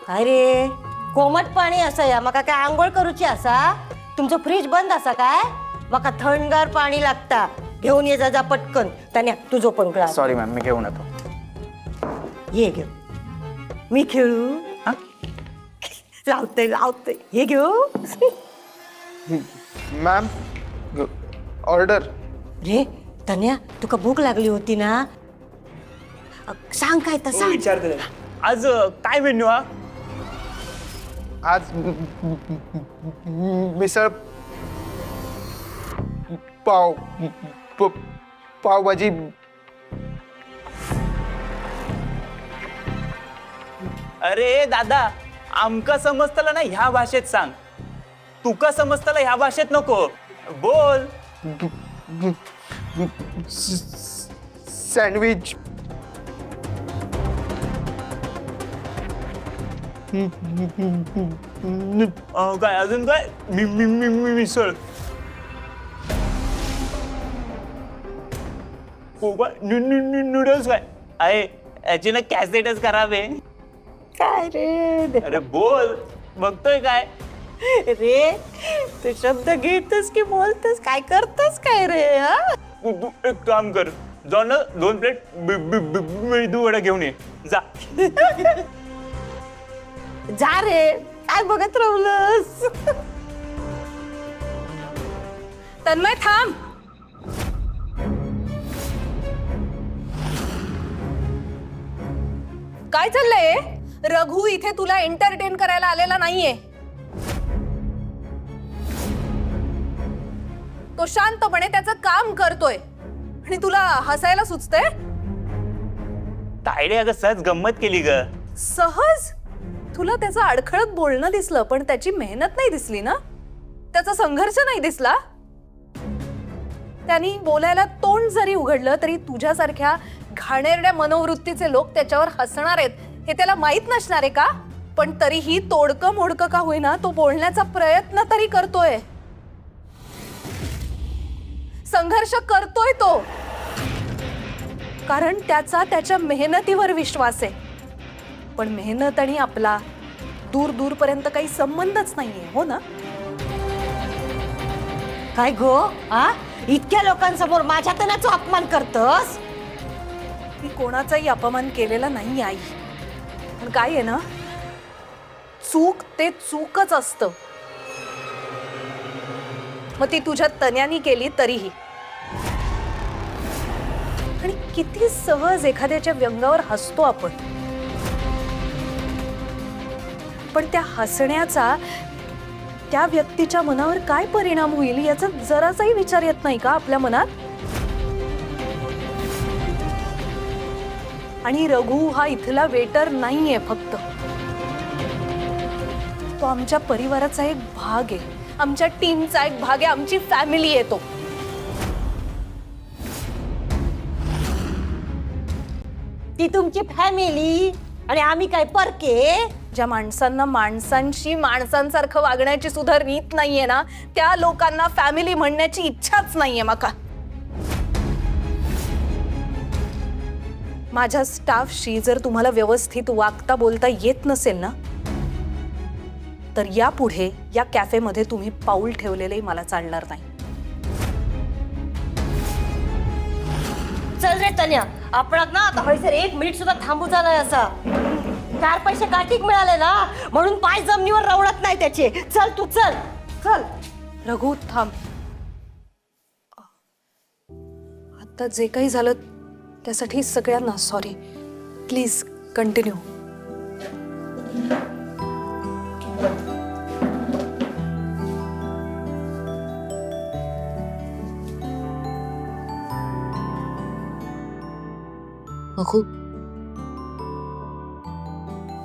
अरे कोमट पाणी असा या मका काय आंघोळ करूची असा? तुमचं फ्रीज बंद असा काय? मका थंडगार पाणी लागता, घेऊन ये जा पटकन. त्याने तुझं पण ग्लास. सॉरी मॅम, मी घेऊन येतो. ये घेऊ. मी खेळू. लावते हे घेऊ. Ma'am order. रे तन्या तुका भूक लागली होती ना? सांग काय तर सांग. विचारते आज काय मेन्यू हा? आज मिसळ पाव पावभाजी. अरे दादा, आमका समजतला ना ह्या भाषेत सांग. तुका समजतला ह्या भाषेत नको बोल. सँडविच. काय अजून काय? मिसळ. नूडल्स काय आहे? याची ना कॅसेटच करावे. काय रे अरे बोल, बघतोय काय? रे तू शब्द घेतस की बोलतस? काय करतस काय रे? तू एक काम कर, जाऊन ना 2 प्लेट मेदू वडा घेऊन ये जा. जा रे, काय बघत राहलंस? तन्मय थांब. काय चाललंय? रघु इथे तुला एंटरटेन करायला आलेला नाहीये. तो शांतपणे त्याचं काम करतोय आणि तुला हसायला सुचतंय. तायडे अगं सहज गंमत केली ग. सहज? तुला त्याचं अडखळत बोलणं दिसलं, पण त्याची मेहनत नाही दिसली ना? त्याचा संघर्ष नाही दिसला? त्यांनी बोलायला तोंड जरी उघडलं तरी तुझ्यासारख्या घाणेरड्या मनोवृत्तीचे लोक त्याच्यावर हसणार आहेत हे त्याला माहित नसणार आहे का? पण तरीही तोडकं मोडकं का होईना तो बोलण्याचा प्रयत्न तरी करतोय. संघर्ष करतोय तो, कारण त्याचा त्याच्या मेहनतीवर विश्वास आहे. पण मेहनत आणि आपला दूर दूरपर्यंत काही संबंधच नाहीये, हो ना? काय गो हा? इतक्या लोकांसमोर माझ्या तनाचा अपमान करतस? मी कोणाचाही अपमान केलेला नाही आई, पण काय आहे ना, चूक ते चूकच असतं. मग ती तुझ्या तन्यानी केली तरीही. आणि किती सहज एखाद्याच्या व्यंगावर हसतो आपण, पण त्या हसण्याचा त्या व्यक्तीच्या मनावर काय परिणाम होईल याचा जरासाही विचार येत नाही का आपल्या मनात? आणि रघु हा इथला वेटर नाहीये फक्त, तो आमच्या परिवाराचा एक भाग आहे, आमच्या टीमचा एक भाग आहे, आमची फॅमिली आहे तो. ती तुमची फॅमिली आणि आम्ही काय परके? ज्या माणसांना माणसांशी माणसांसारखं वागण्याची सुद्धा रीत नाहीये ना, त्या लोकांना फॅमिली म्हणण्याची इच्छाच नाहीये माका. माझ्या स्टाफशी जर तुम्हाला व्यवस्थित वागता बोलता येत नसेल ना, तर यापुढे या कॅफेमध्ये तुम्ही पाऊल ठेवलेले मला चालणार नाही. चल रे तन्या, आपण ना आता हयसर 1 मिनिट सुद्धा थांबूचा नाही असा. 4 पैसे गाठीक मिळाले ना म्हणून पाय जमिनीवर रवडत नाही त्याचे. चल तू चल चल. रघु थांब. आता जे काही झालं त्यासाठी सगळ्यांना सॉरी. Please continue.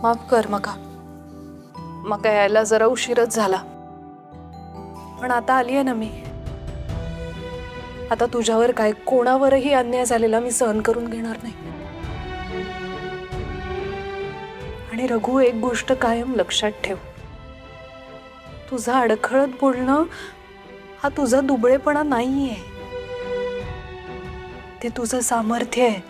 माफ कर मका यायला जरा उशीरच झाला, पण आता आली आहे ना मी. आता तुझ्यावर काय कोणावरही अन्याय झालेला मी सहन करून घेणार नाही. आणि रघु, एक गोष्ट कायम लक्षात ठेव, तुझा अडखळत बोलणं हा तुझा दुबळेपणा नाहीये, ते तुझं सामर्थ्य आहे.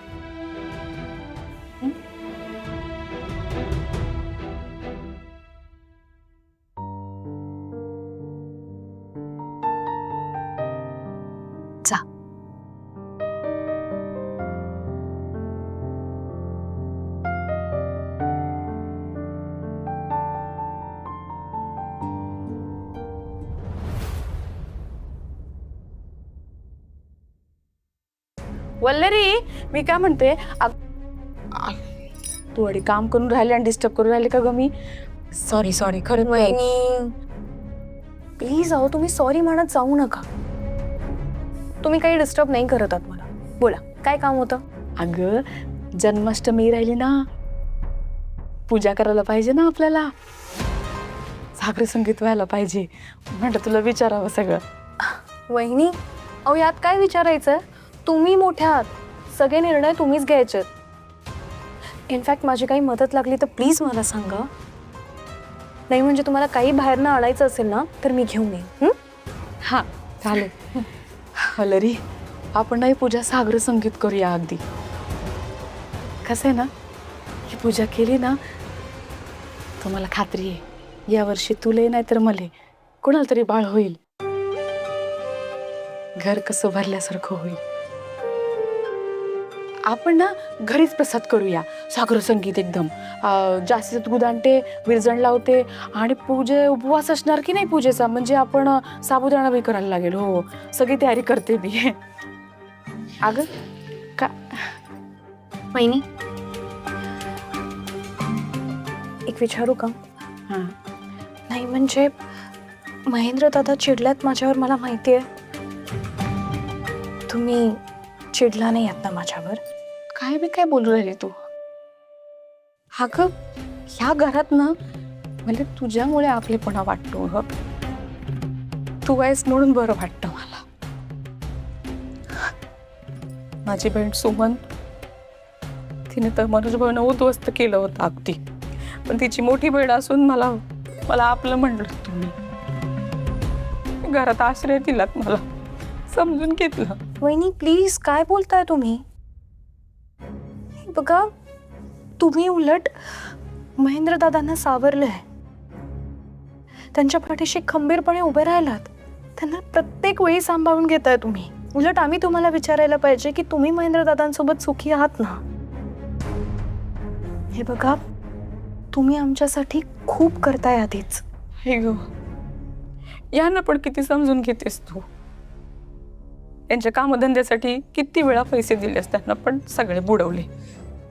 वल्लरी, मी काय म्हणते, तू अडी काम करून राहिले आणि डिस्टर्ब करून राहिले का ग मी? सॉरी खरं प्लीज अहो, तुम्ही सॉरी म्हणत जाऊ नका. तुम्ही काही डिस्टर्ब नाही करत आहात मला. बोला, काय काम होतं? अगं, जन्माष्टमी राहिली ना, पूजा करायला पाहिजे ना आपल्याला, सागर संगीत व्हायला पाहिजे, म्हटलं तुला विचारावं सगळं. वहिनी, अहो यात काय विचारायचं? तुम्ही मोठ्या आहात, सगळे निर्णय तुम्हीच घ्यायचे. इनफॅक्ट माझी काही मदत लागली तर प्लीज मला सांगा. नाही म्हणजे तुम्हाला काही बाहेरनं आणायचं असेल ना तर मी घेऊन येईन. हां चालेल. वल्लरी, आपण नाही पूजा सागर संगीत करूया. अगदी कसं आहे ना, ही पूजा केली ना, तुम्हाला खात्री आहे यावर्षी तुले नाही तर मले कोणाला तरी बाळ होईल, घर कसं भरल्यासारखं होईल. आपण ना घरीच प्रसाद करूया, सागर संगीत एकदम जास्तीत गुदांटे, विरजण लावते आणि पूजे उपवास असणार की नाही पूजेचा, म्हणजे आपण साबुदाणा बी करायला लागेल. हो, सगळी तयारी करते मी. अगं का वहिनी, एक विचारू का? हां. नाही म्हणजे महेंद्र दादा चिडल्यात माझ्यावर, मला माहिती आहे. तुम्ही चिडला नाही आहात ना माझ्यावर? काय मी काय बोलू राहिली तू? अगं, ह्या घरात ना मला तुझ्यामुळे आपलेपणा वाटतो. ग तू आहेस म्हणून बरं वाटतं मला. माझी बहीण सुमन, तिने तर मनोज भाऊनं उद्ध्वस्त केलं होतं अगदी, पण तिची मोठी बहीण असून मला आपलं म्हणलं तुम्ही. घरात आश्रय दिलात, मला समजून घेतलं. वहिनी प्लीज, काय बोलताय तुम्ही? बघा, तुम्ही उलट महेंद्र दादांना सावरलंय, त्यांच्या पाठीशी खंबीरपणे उभे राहिलात, त्यांना प्रत्येक वेळी सांभाळून घेताय तुम्ही. उलट आम्ही तुम्हाला विचारायला पाहिजे की तुम्ही महेंद्र दादांसोबत सुखी आहात ना? हे बघा, तुम्ही आमच्यासाठी खूप करताय आधीच. हे गो, यांना पण किती समजून घेतेस तू. त्यांच्या कामधंद्यासाठी किती वेळा पैसे दिलेस त्यांना, पण सगळे बुडवले.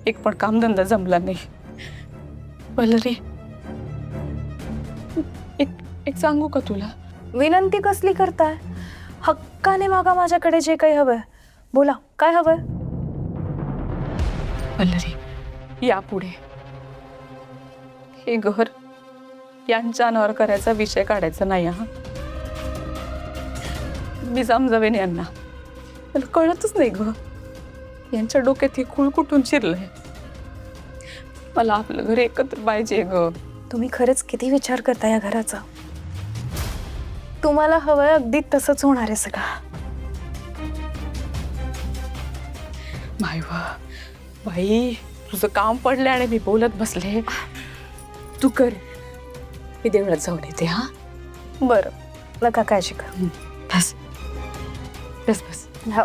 एक पण कामधंदा जमला नाही. वल्लरी, एक सांगू का तुला? विनंती कसली करताय? हक्काने मागा माझ्याकडे जे काही हवंय. बोला, काय हवंय? वल्लरी, यापुढे हे घर यांच्या अनावर करायचा विषय काढायचा नाही. हा, मी समजावेन यांना. मला कळतच नाही ग, यांच्या डोक्यात ही खूळ कुठून शिरलंय. मला आपलं घर एकत्र पाहिजे ग. तुम्ही खरंच किती विचार करता या घराचा. तुम्हाला हवंय अगदी तसंच होणार आहे सगळं. बाई, तुझं काम पडले आणि मी बोलत बसले. तू कर, मी देवळात जाऊन येते. हा बरं, नका काळजी कर. बस बस बस. हा,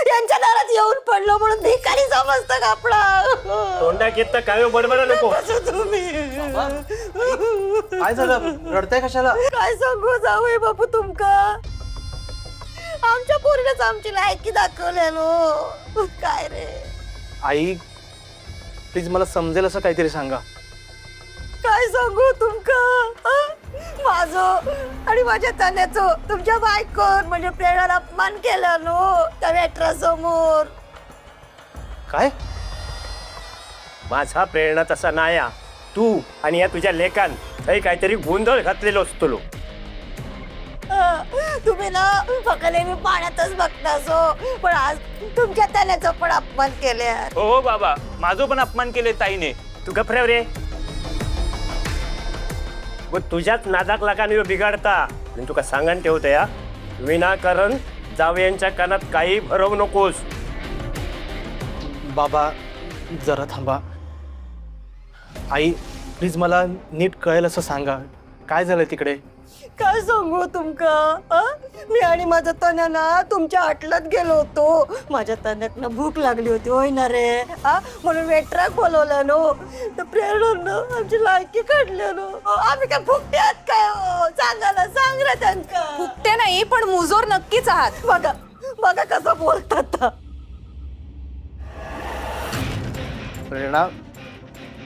यांच्या दारात येऊन पडलो म्हणून भिकारी समजतं का आपला? तोंडात येत काय बडबड नको. तुम्ही काय झालं, रडताय कशाला? काय सांगू जावई बापू तुमका, आमच्या पोरीलाच आमची लायकी दाखवल्या नो. काय रे आई, प्लीज मला समजेल असं काहीतरी सांगा. काय सांगू तुमका? माझं आणि माझ्या तण्याचं तुमच्या बायकोन म्हणजे प्रेरणाला अपमान केला नो त्या वेटरासमोर. काय? माझा प्रेरणा तसा नाया, तू आणि या तुझ्या लेकान काहीतरी गोंधळ घातलेलो असतो. तुम्ही ना फक्त मी पाण्यातच बघतासो, पण आज तुमच्या तण्याचं पण अपमान केले. हो बाबा, माझं पण अपमान केले ताईने. तू गप्रेव रे. व तुझ्याच नादाक लागाने बिघाडता. आणि तुका सांगण ठेवते या, विनाकारण जावयांच्या कानात काही भरवू नकोस. बाबा जरा थांबा. आई प्लीज मला नीट कळेल असं सांगा, काय झालं तिकडे? काय सांगू तुमका? मी आणि माझा तन्या ना तुमच्या हटलात गेलो होतो. माझ्या तन्याक ना भूक लागली होती, होय ना रे? म्हणून वेटराक बोलवलं नो. तर प्रेरणानं आमची लायकी काढल्या नो. आम्ही काय फुकटे आहात काय? सांगा ना, सांग रे त्यांका. नाही पण मुजोर नक्कीच आहात. बघा बघा कसं बोलतात. प्रेरणा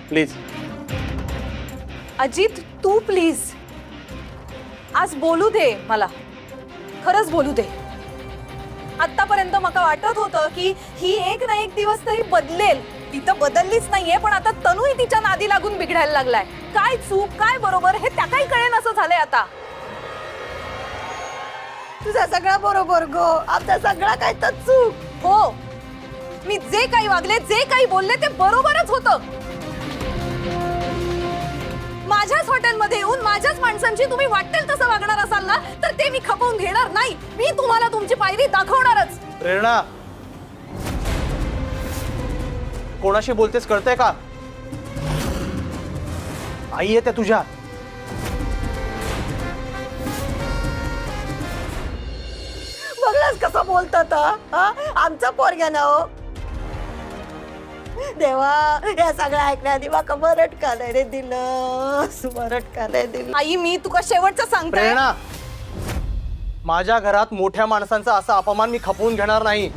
प्लीज. अजित तू प्लीज आज बोलू दे मला, खरंच बोलू दे. आतापर्यंत मला वाटत होतं की ही एक ना एक दिवस तरी बदलेल. ती तर बदललीच नाहीये, पण आता तनूही तिच्या नादी लागून बिघडायला लागलाय. काय चूक काय बरोबर हे त्या काही कळेन असं झालंय आता. तुझा सगळा बरोबर गो, आमचा सगळा काय तर चूक. हो, मी जे काही वागले जे काही बोलले ते बरोबरच होतं. माझ्याच हॉटेलमध्ये येऊन माझ्याच माणसांची तुम्ही वाटेल तसं वागणार असाल ना, तर ते मी खपवून घेणार नाही. मी तुम्हाला तुमची पायरी दाखवणारच. प्रेरणा कोणाशी बोलतेस कळतंय का? आई आहे त्या तुझ्या. बघलास कसं बोलतात हा? आमचं पोरग्या ना हो. देवा या सगळं ऐकण्याआधी माका बरट का नाही रे दिलं, बरट का नाही दिलं. आई मी तुका शेवटचं सांगते. प्रेरणा माझ्या घरात मोठ्या माणसांचा असा अपमान मी खपवून घेणार नाही.